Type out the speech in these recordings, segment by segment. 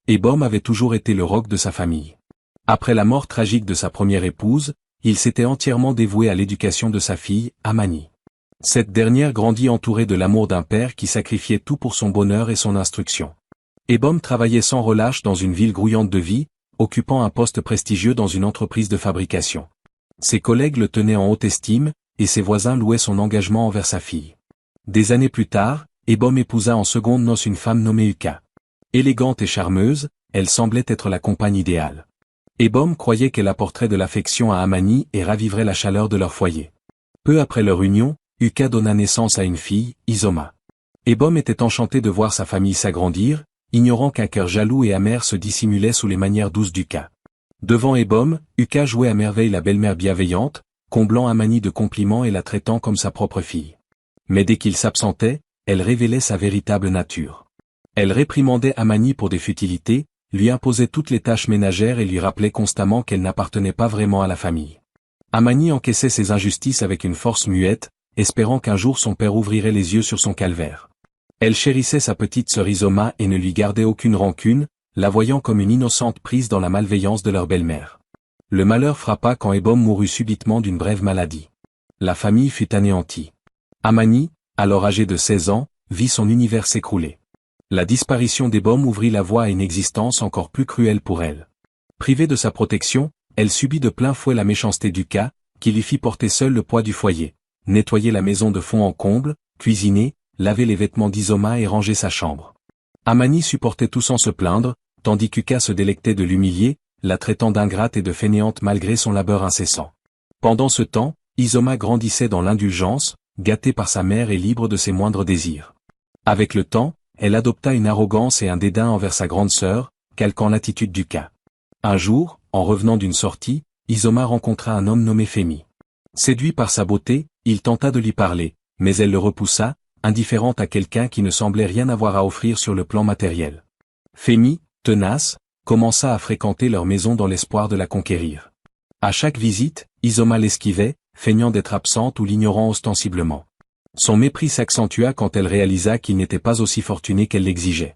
Ebom avait toujours été le roc de sa famille. Après la mort tragique de sa première épouse, il s'était entièrement dévoué à l'éducation de sa fille, Amani. Cette dernière grandit entourée de l'amour d'un père qui sacrifiait tout pour son bonheur et son instruction. Ebom travaillait sans relâche dans une ville grouillante de vie, occupant un poste prestigieux dans une entreprise de fabrication. Ses collègues le tenaient en haute estime, et ses voisins louaient son engagement envers sa fille. Des années plus tard, Ebom épousa en secondes noces une femme nommée Uka. Élégante et charmeuse, elle semblait être la compagne idéale. Ebom croyait qu'elle apporterait de l'affection à Amani et raviverait la chaleur de leur foyer. Peu après leur union, Uka donna naissance à une fille, Izoma. Ebom était enchanté de voir sa famille s'agrandir, ignorant qu'un cœur jaloux et amer se dissimulait sous les manières douces d'Uka. Devant Ebom, Uka jouait à merveille la belle-mère bienveillante, comblant Amani de compliments et la traitant comme sa propre fille. Mais dès qu'il s'absentait, elle révélait sa véritable nature. Elle réprimandait Amani pour des futilités, lui imposait toutes les tâches ménagères et lui rappelait constamment qu'elle n'appartenait pas vraiment à la famille. Amani encaissait ces injustices avec une force muette, espérant qu'un jour son père ouvrirait les yeux sur son calvaire. Elle chérissait sa petite sœur Izoma et ne lui gardait aucune rancune, la voyant comme une innocente prise dans la malveillance de leur belle-mère. Le malheur frappa quand Ebom mourut subitement d'une brève maladie. La famille fut anéantie. Amani, alors âgée de 16 ans, vit son univers s'écrouler. La disparition d'Ebom ouvrit la voie à une existence encore plus cruelle pour elle. Privée de sa protection, elle subit de plein fouet la méchanceté d'Uka, qui lui fit porter seule le poids du foyer, nettoyer la maison de fond en comble, cuisiner, laver les vêtements d'Izoma et ranger sa chambre. Amani supportait tout sans se plaindre, tandis qu'Uka se délectait de l'humilier, la traitant d'ingrate et de fainéante malgré son labeur incessant. Pendant ce temps, Izoma grandissait dans l'indulgence, gâtée par sa mère et libre de ses moindres désirs. Avec le temps, elle adopta une arrogance et un dédain envers sa grande sœur, calquant l'attitude d'Uka. Un jour, en revenant d'une sortie, Izoma rencontra un homme nommé Femi. Séduit par sa beauté, il tenta de lui parler, mais elle le repoussa, indifférente à quelqu'un qui ne semblait rien avoir à offrir sur le plan matériel. Femi, tenace, commença à fréquenter leur maison dans l'espoir de la conquérir. À chaque visite, Izoma l'esquivait, feignant d'être absente ou l'ignorant ostensiblement. Son mépris s'accentua quand elle réalisa qu'il n'était pas aussi fortuné qu'elle l'exigeait.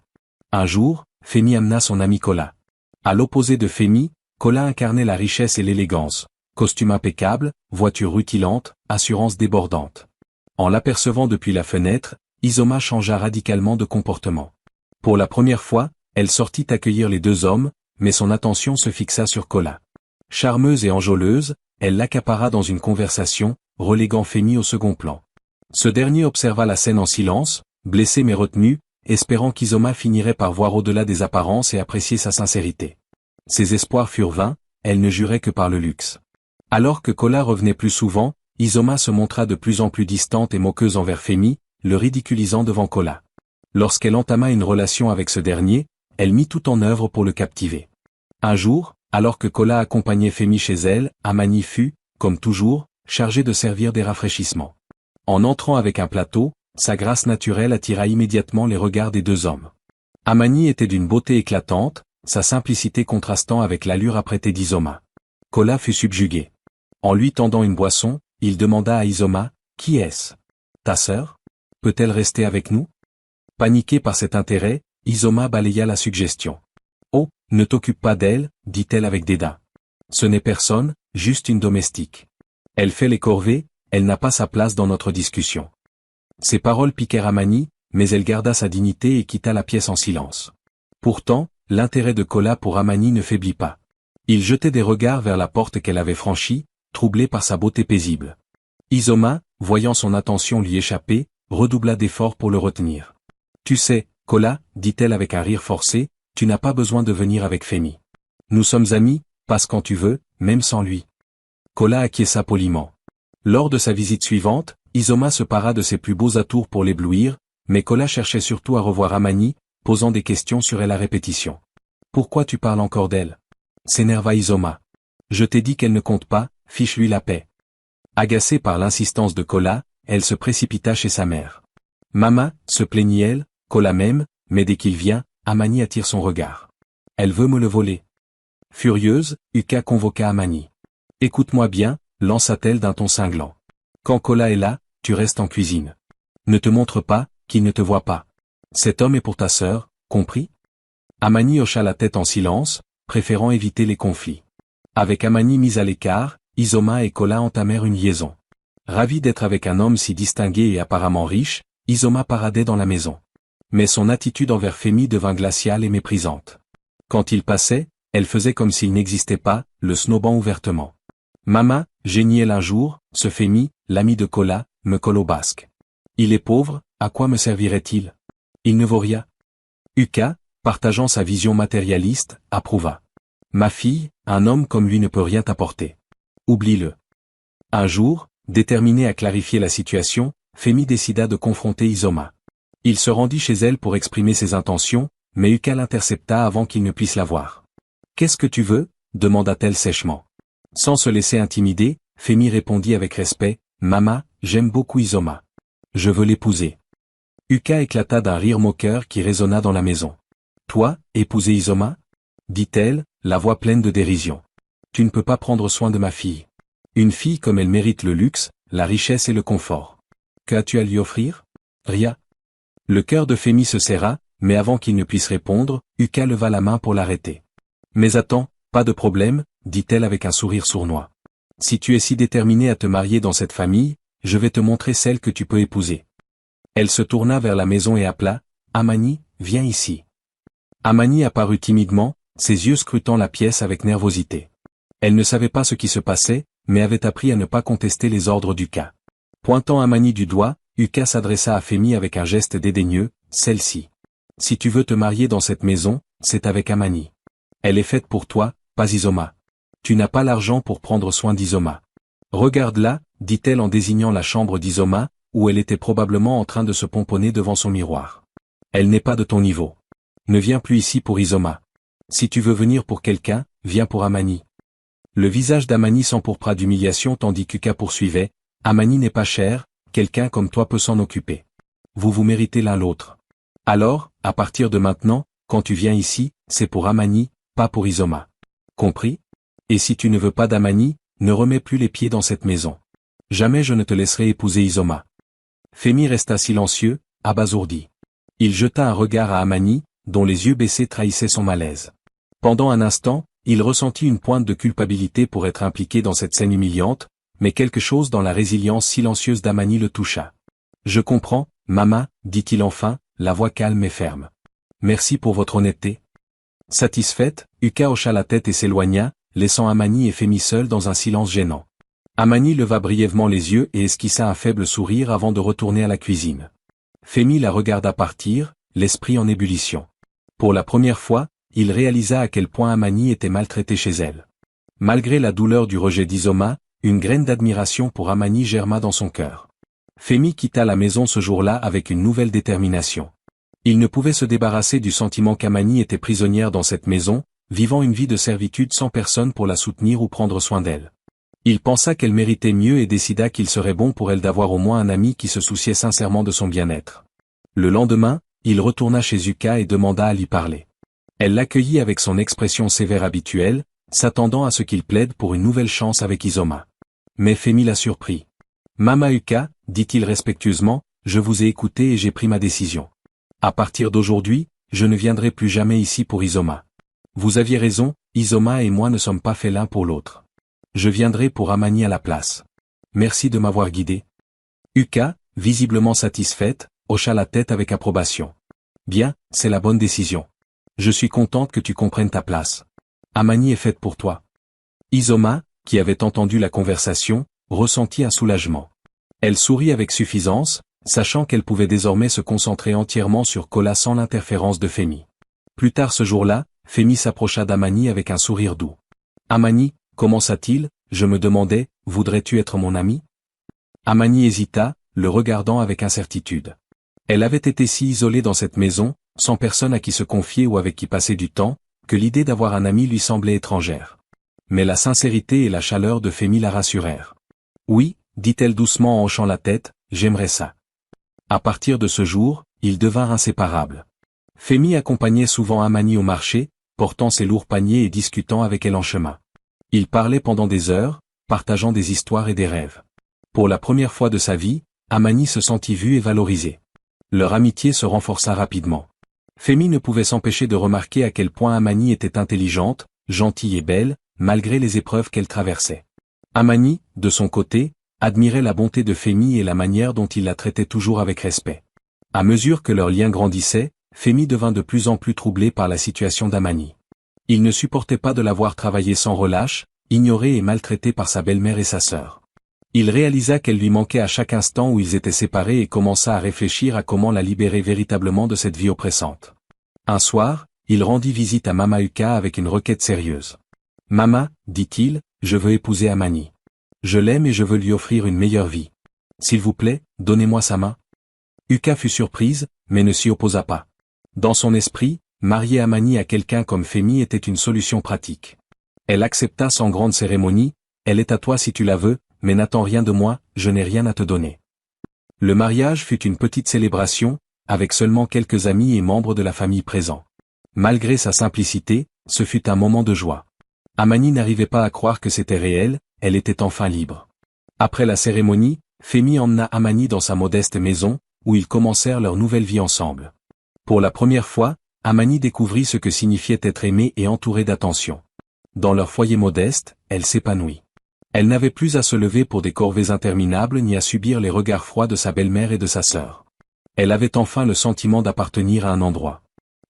Un jour, Femi amena son ami Kola. À l'opposé de Femi, Kola incarnait la richesse et l'élégance, costume impeccable, voiture rutilante, assurance débordante. En l'apercevant depuis la fenêtre, Izoma changea radicalement de comportement. Pour la première fois, elle sortit accueillir les deux hommes, mais son attention se fixa sur Kola. Charmeuse et enjôleuse, elle l'accapara dans une conversation, reléguant Femi au second plan. Ce dernier observa la scène en silence, blessé mais retenu, espérant qu'Izoma finirait par voir au-delà des apparences et apprécier sa sincérité. Ses espoirs furent vains, elle ne jurait que par le luxe. Alors que Kola revenait plus souvent, Izoma se montra de plus en plus distante et moqueuse envers Femi, le ridiculisant devant Kola. Lorsqu'elle entama une relation avec ce dernier, elle mit tout en œuvre pour le captiver. Un jour, alors que Kola accompagnait Femi chez elle, Amani fut, comme toujours, chargée de servir des rafraîchissements. En entrant avec un plateau, sa grâce naturelle attira immédiatement les regards des deux hommes. Amani était d'une beauté éclatante, sa simplicité contrastant avec l'allure apprêtée d'Izoma. Kola fut subjugué. En lui tendant une boisson, il demanda à Izoma, « Qui est-ce? Ta sœur? Peut-elle rester avec nous ?» Paniquée par cet intérêt, Izoma balaya la suggestion. « Oh, ne t'occupe pas d'elle, dit-elle avec dédain. Ce n'est personne, juste une domestique. Elle fait les corvées, elle n'a pas sa place dans notre discussion. » Ces paroles piquèrent Amani, mais elle garda sa dignité et quitta la pièce en silence. Pourtant, l'intérêt de Kola pour Amani ne faiblit pas. Il jetait des regards vers la porte qu'elle avait franchie, troublé par sa beauté paisible. Izoma, voyant son attention lui échapper, redoubla d'efforts pour le retenir. « Tu sais, Kola, dit-elle avec un rire forcé, tu n'as pas besoin de venir avec Femi. Nous sommes amis, passe quand tu veux, même sans lui. » Kola acquiesça poliment. Lors de sa visite suivante, Izoma se para de ses plus beaux atours pour l'éblouir, mais Kola cherchait surtout à revoir Amani, posant des questions sur elle à répétition. « Pourquoi tu parles encore d'elle ?» s'énerva Izoma. « Je t'ai dit qu'elle ne compte pas, fiche-lui la paix. » Agacée par l'insistance de Kola, elle se précipita chez sa mère. « Maman, se plaignit-elle, Kola m'aime, mais dès qu'il vient, Amani attire son regard. Elle veut me le voler. » Furieuse, Uka convoqua Amani. « Écoute-moi bien, lança-t-elle d'un ton cinglant. Quand Kola est là, tu restes en cuisine. Ne te montre pas, qu'il ne te voit pas. Cet homme est pour ta sœur, compris ? Amani hocha la tête en silence, préférant éviter les conflits. Avec Amani mise à l'écart, Izoma et Kola entamèrent une liaison. Ravi d'être avec un homme si distingué et apparemment riche, Izoma paradait dans la maison. Mais son attitude envers Femi devint glaciale et méprisante. Quand il passait, elle faisait comme s'il n'existait pas, le snobant ouvertement. Mama, géniait-elle un jour, ce Femi, l'ami de Kola, me colle au basque. Il est pauvre, à quoi me servirait-il? Il ne vaut rien. Uka, partageant sa vision matérialiste, approuva. Ma fille, un homme comme lui ne peut rien t'apporter. Oublie-le. Un jour, déterminé à clarifier la situation, Femi décida de confronter Izoma. Il se rendit chez elle pour exprimer ses intentions, mais Uka l'intercepta avant qu'il ne puisse la voir. « Qu'est-ce que tu veux » demanda-t-elle sèchement. Sans se laisser intimider, Femi répondit avec respect, « Mama, j'aime beaucoup Izoma. Je veux l'épouser. » Uka éclata d'un rire moqueur qui résonna dans la maison. « Toi, épouser Izoma » dit-elle, la voix pleine de dérision. « Tu ne peux pas prendre soin de ma fille. Une fille comme elle mérite le luxe, la richesse et le confort. Qu'as-tu à lui offrir? Rien. » Le cœur de Femi se serra, mais avant qu'il ne puisse répondre, Uka leva la main pour l'arrêter. « Mais attends, pas de problème, » dit-elle avec un sourire sournois. « Si tu es si déterminé à te marier dans cette famille, je vais te montrer celle que tu peux épouser. » Elle se tourna vers la maison et appela, « Amani, viens ici. » Amani apparut timidement, ses yeux scrutant la pièce avec nervosité. Elle ne savait pas ce qui se passait, mais avait appris à ne pas contester les ordres d'Uka. Pointant Amani du doigt, Uka s'adressa à Femi avec un geste dédaigneux, « Celle-ci. Si tu veux te marier dans cette maison, c'est avec Amani. Elle est faite pour toi, pas Izoma. Tu n'as pas l'argent pour prendre soin d'Izoma. Regarde-la, dit-elle en désignant la chambre d'Izoma, où elle était probablement en train de se pomponner devant son miroir. Elle n'est pas de ton niveau. Ne viens plus ici pour Izoma. Si tu veux venir pour quelqu'un, viens pour Amani. » Le visage d'Amani s'empourpra d'humiliation tandis qu'Uka poursuivait, « Amani n'est pas cher, quelqu'un comme toi peut s'en occuper. Vous vous méritez l'un l'autre. Alors, à partir de maintenant, quand tu viens ici, c'est pour Amani, pas pour Izoma. Compris? Et si tu ne veux pas d'Amani, ne remets plus les pieds dans cette maison. Jamais je ne te laisserai épouser Izoma. » Femi resta silencieux, abasourdi. Il jeta un regard à Amani, dont les yeux baissés trahissaient son malaise. Pendant un instant, il ressentit une pointe de culpabilité pour être impliqué dans cette scène humiliante, mais quelque chose dans la résilience silencieuse d'Amani le toucha. « Je comprends, Mama, dit-il enfin, la voix calme et ferme. Merci pour votre honnêteté. » Satisfaite, Uka hocha la tête et s'éloigna, laissant Amani et Femi seuls dans un silence gênant. Amani leva brièvement les yeux et esquissa un faible sourire avant de retourner à la cuisine. Femi la regarda partir, l'esprit en ébullition. Pour la première fois, il réalisa à quel point Amani était maltraitée chez elle. Malgré la douleur du rejet d'Izoma, une graine d'admiration pour Amani germa dans son cœur. Femi quitta la maison ce jour-là avec une nouvelle détermination. Il ne pouvait se débarrasser du sentiment qu'Amani était prisonnière dans cette maison, vivant une vie de servitude sans personne pour la soutenir ou prendre soin d'elle. Il pensa qu'elle méritait mieux et décida qu'il serait bon pour elle d'avoir au moins un ami qui se souciait sincèrement de son bien-être. Le lendemain, il retourna chez Uka et demanda à lui parler. Elle l'accueillit avec son expression sévère habituelle, s'attendant à ce qu'il plaide pour une nouvelle chance avec Izoma. Mais Femi la surprit. « Mama Uka, dit-il respectueusement, je vous ai écouté et j'ai pris ma décision. À partir d'aujourd'hui, je ne viendrai plus jamais ici pour Izoma. Vous aviez raison, Izoma et moi ne sommes pas faits l'un pour l'autre. Je viendrai pour Amani à la place. Merci de m'avoir guidé. » Uka, visiblement satisfaite, hocha la tête avec approbation. « Bien, c'est la bonne décision. Je suis contente que tu comprennes ta place. Amani est faite pour toi. » Izoma, qui avait entendu la conversation, ressentit un soulagement. Elle sourit avec suffisance, sachant qu'elle pouvait désormais se concentrer entièrement sur Kola sans l'interférence de Femi. Plus tard ce jour-là, Femi s'approcha d'Amani avec un sourire doux. « Amani, commença-t-il, je me demandais, voudrais-tu être mon ami ?» Amani hésita, le regardant avec incertitude. Elle avait été si isolée dans cette maison, sans personne à qui se confier ou avec qui passer du temps, que l'idée d'avoir un ami lui semblait étrangère. Mais la sincérité et la chaleur de Femi la rassurèrent. « Oui, » dit-elle doucement en hochant la tête, « j'aimerais ça. » À partir de ce jour, ils devinrent inséparables. Femi accompagnait souvent Amani au marché, portant ses lourds paniers et discutant avec elle en chemin. Ils parlaient pendant des heures, partageant des histoires et des rêves. Pour la première fois de sa vie, Amani se sentit vue et valorisée. Leur amitié se renforça rapidement. Fémi ne pouvait s'empêcher de remarquer à quel point Amani était intelligente, gentille et belle, malgré les épreuves qu'elle traversait. Amani, de son côté, admirait la bonté de Fémi et la manière dont il la traitait toujours avec respect. À mesure que leur lien grandissait, Fémi devint de plus en plus troublé par la situation d'Amani. Il ne supportait pas de la voir travailler sans relâche, ignorée et maltraitée par sa belle-mère et sa sœur. Il réalisa qu'elle lui manquait à chaque instant où ils étaient séparés et commença à réfléchir à comment la libérer véritablement de cette vie oppressante. Un soir, il rendit visite à Mama Uka avec une requête sérieuse. « Mama, dit-il, je veux épouser Amani. Je l'aime et je veux lui offrir une meilleure vie. S'il vous plaît, donnez-moi sa main. » Uka fut surprise, mais ne s'y opposa pas. Dans son esprit, marier Amani à quelqu'un comme Fémi était une solution pratique. Elle accepta sans grande cérémonie, « Elle est à toi si tu la veux, mais n'attends rien de moi, je n'ai rien à te donner. » Le mariage fut une petite célébration, avec seulement quelques amis et membres de la famille présents. Malgré sa simplicité, ce fut un moment de joie. Amani n'arrivait pas à croire que c'était réel, elle était enfin libre. Après la cérémonie, Fémi emmena Amani dans sa modeste maison, où ils commencèrent leur nouvelle vie ensemble. Pour la première fois, Amani découvrit ce que signifiait être aimée et entourée d'attention. Dans leur foyer modeste, elle s'épanouit. Elle n'avait plus à se lever pour des corvées interminables ni à subir les regards froids de sa belle-mère et de sa sœur. Elle avait enfin le sentiment d'appartenir à un endroit.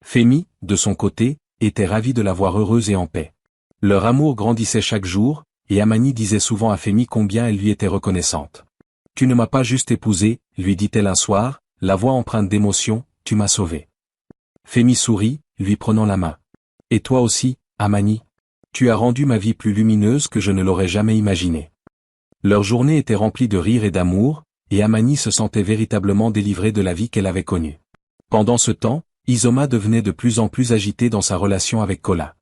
Fémi, de son côté, était ravie de la voir heureuse et en paix. Leur amour grandissait chaque jour, et Amani disait souvent à Fémi combien elle lui était reconnaissante. « Tu ne m'as pas juste épousée, lui dit-elle un soir, la voix empreinte d'émotion, tu m'as sauvée. » Fémi sourit, lui prenant la main. « Et toi aussi, Amani. Tu as rendu ma vie plus lumineuse que je ne l'aurais jamais imaginé. » Leur journée était remplie de rire et d'amour, et Amani se sentait véritablement délivrée de la vie qu'elle avait connue. Pendant ce temps, Izoma devenait de plus en plus agitée dans sa relation avec Kola.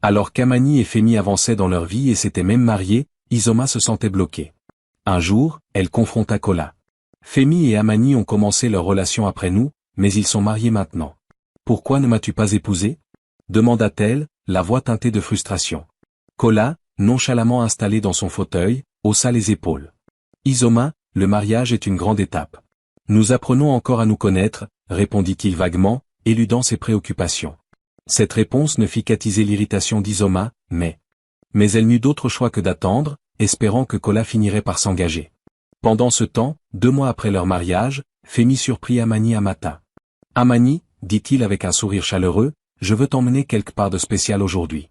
Alors qu'Amani et Fémi avançaient dans leur vie et s'étaient même mariés, Izoma se sentait bloquée. Un jour, elle confronta Kola. « Fémi et Amani ont commencé leur relation après nous, mais ils sont mariés maintenant. Pourquoi ne m'as-tu pas épousée ?» demanda-t-elle, la voix teintée de frustration. Kola, nonchalamment installé dans son fauteuil, haussa les épaules. « Izoma, le mariage est une grande étape. Nous apprenons encore à nous connaître, » répondit-il vaguement, éludant ses préoccupations. Cette réponse ne fit qu'attiser l'irritation d'Izoma, mais elle n'eut d'autre choix que d'attendre, espérant que Kola finirait par s'engager. Pendant ce temps, 2 mois après leur mariage, Fémi surprit Amani à Mata. « Amani, dit-il avec un sourire chaleureux, je veux t'emmener quelque part de spécial aujourd'hui. »«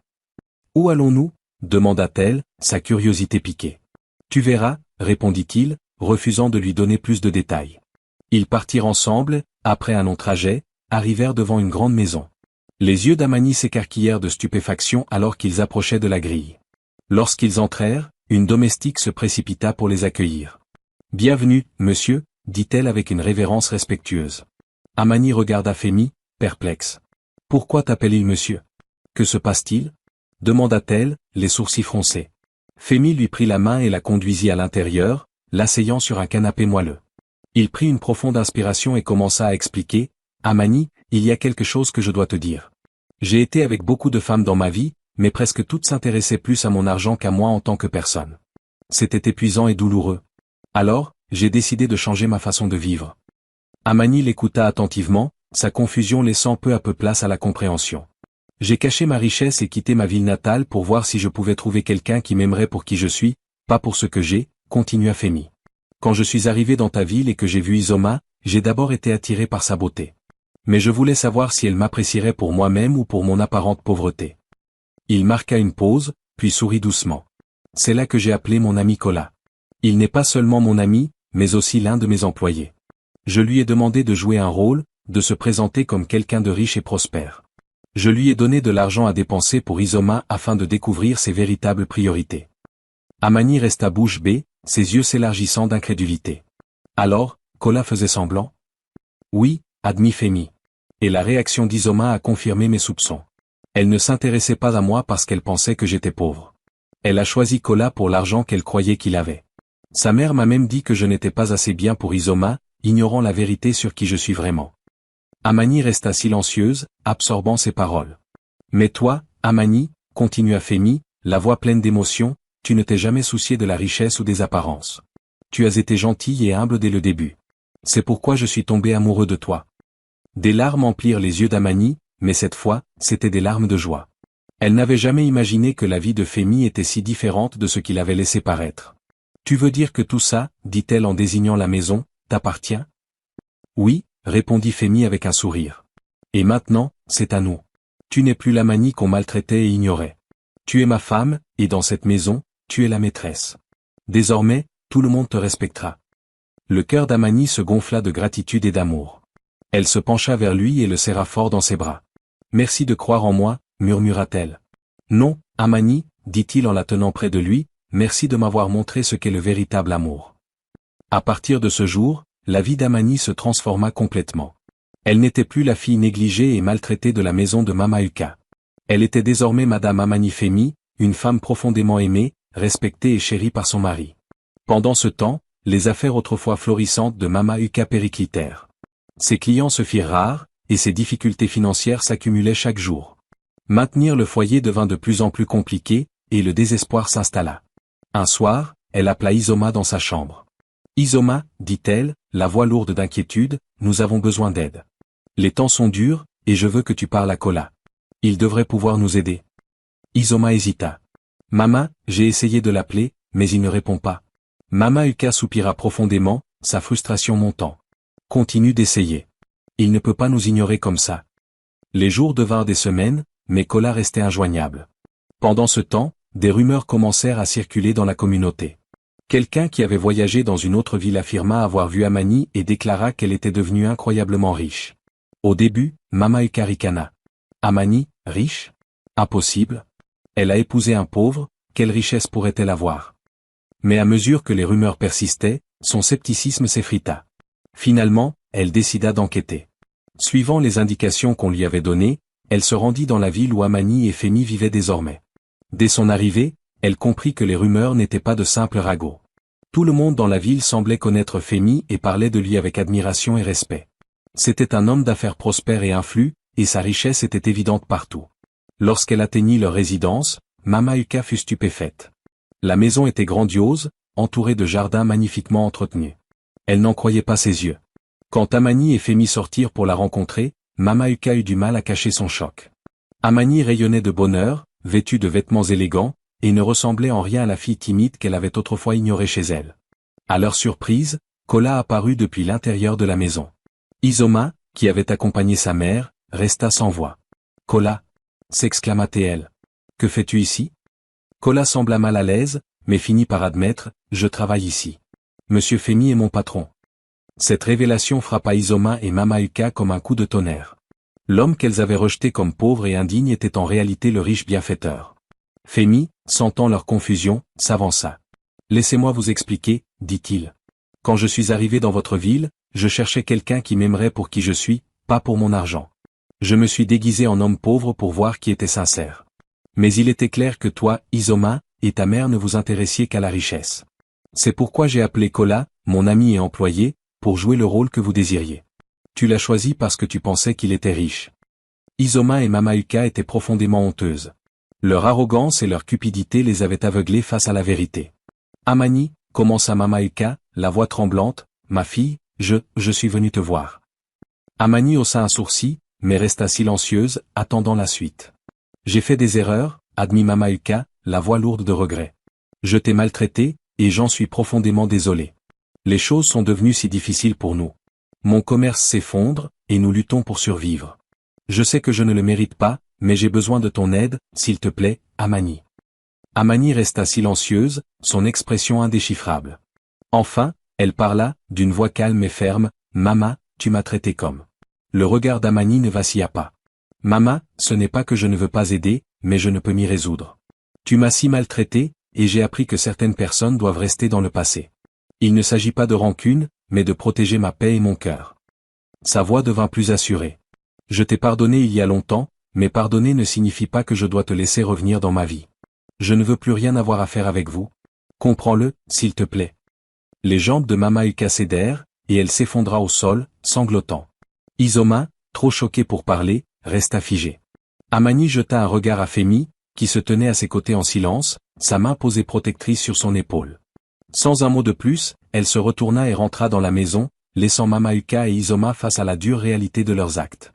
Où allons-nous » demanda-t-elle, sa curiosité piquée. « Tu verras, » répondit-il, refusant de lui donner plus de détails. Ils partirent ensemble, après un long trajet, arrivèrent devant une grande maison. Les yeux d'Amani s'écarquillèrent de stupéfaction alors qu'ils approchaient de la grille. Lorsqu'ils entrèrent, une domestique se précipita pour les accueillir. « Bienvenue, monsieur, » dit-elle avec une révérence respectueuse. Amani regarda Fémi, perplexe. « Pourquoi t'appelle-t-il monsieur ? Que se passe-t-il » demanda-t-elle, les sourcils froncés. Fémi lui prit la main et la conduisit à l'intérieur, l'asseyant sur un canapé moelleux. Il prit une profonde inspiration et commença à expliquer, « Amani, il y a quelque chose que je dois te dire. J'ai été avec beaucoup de femmes dans ma vie, mais presque toutes s'intéressaient plus à mon argent qu'à moi en tant que personne. C'était épuisant et douloureux. Alors, j'ai décidé de changer ma façon de vivre. » Amani l'écouta attentivement, sa confusion laissant peu à peu place à la compréhension. « J'ai caché ma richesse et quitté ma ville natale pour voir si je pouvais trouver quelqu'un qui m'aimerait pour qui je suis, pas pour ce que j'ai, » continua Fémi. « Quand je suis arrivé dans ta ville et que j'ai vu Izoma, j'ai d'abord été attiré par sa beauté. Mais je voulais savoir si elle m'apprécierait pour moi-même ou pour mon apparente pauvreté. » Il marqua une pause, puis sourit doucement. « C'est là que j'ai appelé mon ami Kola. Il n'est pas seulement mon ami, mais aussi l'un de mes employés. Je lui ai demandé de jouer un rôle, de se présenter comme quelqu'un de riche et prospère. Je lui ai donné de l'argent à dépenser pour Izoma afin de découvrir ses véritables priorités. » Amani resta bouche bée, ses yeux s'élargissant d'incrédulité. « Alors, Kola faisait semblant ? » ?»« Oui, » admit Fémi. Et la réaction d'Izoma a confirmé mes soupçons. Elle ne s'intéressait pas à moi parce qu'elle pensait que j'étais pauvre. Elle a choisi Kola pour l'argent qu'elle croyait qu'il avait. Sa mère m'a même dit que je n'étais pas assez bien pour Izoma, ignorant la vérité sur qui je suis vraiment. Amani resta silencieuse, absorbant ses paroles. « Mais toi, Amani, » continua Fémi, la voix pleine d'émotion, « tu ne t'es jamais soucié de la richesse ou des apparences. Tu as été gentille et humble dès le début. C'est pourquoi je suis tombé amoureux de toi. » Des larmes emplirent les yeux d'Amani, mais cette fois, c'étaient des larmes de joie. Elle n'avait jamais imaginé que la vie de Fémi était si différente de ce qu'il avait laissé paraître. « Tu veux dire que tout ça, dit-elle en désignant la maison, t'appartient ?» « Oui, répondit Fémi avec un sourire. Et maintenant, c'est à nous. Tu n'es plus l'Amani qu'on maltraitait et ignorait. Tu es ma femme, et dans cette maison, tu es la maîtresse. Désormais, tout le monde te respectera. » Le cœur d'Amani se gonfla de gratitude et d'amour. Elle se pencha vers lui et le serra fort dans ses bras. « Merci de croire en moi, murmura-t-elle. « Non, Amani, dit-il en la tenant près de lui, merci de m'avoir montré ce qu'est le véritable amour. » À partir de ce jour, la vie d'Amani se transforma complètement. Elle n'était plus la fille négligée et maltraitée de la maison de Mama Uka. Elle était désormais Madame Amani Fémi, une femme profondément aimée, respectée et chérie par son mari. Pendant ce temps, les affaires autrefois florissantes de Mama Uka périclitèrent. Ses clients se firent rares, et ses difficultés financières s'accumulaient chaque jour. Maintenir le foyer devint de plus en plus compliqué, et le désespoir s'installa. Un soir, elle appela Izoma dans sa chambre. « Izoma, dit-elle, la voix lourde d'inquiétude, nous avons besoin d'aide. Les temps sont durs, et je veux que tu parles à Kola. Il devrait pouvoir nous aider. » Izoma hésita. « Mama, j'ai essayé de l'appeler, mais il ne répond pas. » Mama Uka soupira profondément, sa frustration montant. « Continue d'essayer. Il ne peut pas nous ignorer comme ça. » Les jours devinrent des semaines, mais Kola restait injoignable. Pendant ce temps, des rumeurs commencèrent à circuler dans la communauté. Quelqu'un qui avait voyagé dans une autre ville affirma avoir vu Amani et déclara qu'elle était devenue incroyablement riche. Au début, Mama Uka ricana. Amani, riche? Impossible. Elle a épousé un pauvre, quelle richesse pourrait-elle avoir? Mais à mesure que les rumeurs persistaient, son scepticisme s'effrita. Finalement, elle décida d'enquêter. Suivant les indications qu'on lui avait données, elle se rendit dans la ville où Amani et Fémi vivaient désormais. Dès son arrivée, elle comprit que les rumeurs n'étaient pas de simples ragots. Tout le monde dans la ville semblait connaître Fémi et parlait de lui avec admiration et respect. C'était un homme d'affaires prospère et influent, et sa richesse était évidente partout. Lorsqu'elle atteignit leur résidence, Mama Uka fut stupéfaite. La maison était grandiose, entourée de jardins magnifiquement entretenus. Elle n'en croyait pas ses yeux. Quand Amani et Fémi sortirent pour la rencontrer, Mama Uka eut du mal à cacher son choc. Amani rayonnait de bonheur, vêtue de vêtements élégants, et ne ressemblait en rien à la fille timide qu'elle avait autrefois ignorée chez elle. À leur surprise, Kola apparut depuis l'intérieur de la maison. Izoma, qui avait accompagné sa mère, resta sans voix. « Kola » s'exclama-t-elle. « Que fais-tu ici » Kola sembla mal à l'aise, mais finit par admettre « Je travaille ici. Monsieur Fémi est mon patron. » Cette révélation frappa Izoma et Mama Uka comme un coup de tonnerre. L'homme qu'elles avaient rejeté comme pauvre et indigne était en réalité le riche bienfaiteur. Fémi, sentant leur confusion, s'avança. « Laissez-moi vous expliquer, dit-il. Quand je suis arrivé dans votre ville, je cherchais quelqu'un qui m'aimerait pour qui je suis, pas pour mon argent. Je me suis déguisé en homme pauvre pour voir qui était sincère. Mais il était clair que toi, Izoma, et ta mère ne vous intéressiez qu'à la richesse. C'est pourquoi j'ai appelé Kola, mon ami et employé, pour jouer le rôle que vous désiriez. Tu l'as choisi parce que tu pensais qu'il était riche. » Izoma et Mama Uka étaient profondément honteuses. Leur arrogance et leur cupidité les avaient aveuglées face à la vérité. « Amani, commença Mama Uka, la voix tremblante, ma fille, je suis venue te voir. » Amani haussa un sourcil, mais resta silencieuse, attendant la suite. « J'ai fait des erreurs, admit Mama Uka, la voix lourde de regret. Je t'ai maltraité, et j'en suis profondément désolé. Les choses sont devenues si difficiles pour nous. Mon commerce s'effondre, et nous luttons pour survivre. Je sais que je ne le mérite pas, mais j'ai besoin de ton aide, s'il te plaît, Amani. » Amani resta silencieuse, son expression indéchiffrable. Enfin, elle parla, d'une voix calme et ferme, « Mama, tu m'as traité comme. » Le regard d'Amani ne vacilla pas. « Mama, ce n'est pas que je ne veux pas aider, mais je ne peux m'y résoudre. Tu m'as si maltraité, et j'ai appris que certaines personnes doivent rester dans le passé. Il ne s'agit pas de rancune, mais de protéger ma paix et mon cœur. » Sa voix devint plus assurée. « Je t'ai pardonné il y a longtemps, mais pardonner ne signifie pas que je dois te laisser revenir dans ma vie. Je ne veux plus rien avoir à faire avec vous. Comprends-le, s'il te plaît. » Les jambes de Mama Uka cédèrent, et elle s'effondra au sol, sanglotant. Izoma, trop choqué pour parler, resta figé. Amani jeta un regard à Fémi, qui se tenait à ses côtés en silence, sa main posée protectrice sur son épaule. Sans un mot de plus, elle se retourna et rentra dans la maison, laissant Mamahuka et Izoma face à la dure réalité de leurs actes.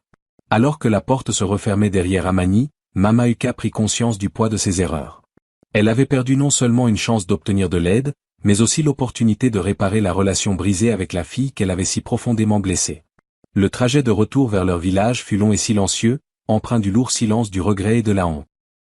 Alors que la porte se refermait derrière Amani, Mamahuka prit conscience du poids de ses erreurs. Elle avait perdu non seulement une chance d'obtenir de l'aide, mais aussi l'opportunité de réparer la relation brisée avec la fille qu'elle avait si profondément blessée. Le trajet de retour vers leur village fut long et silencieux, empreint du lourd silence du regret et de la honte.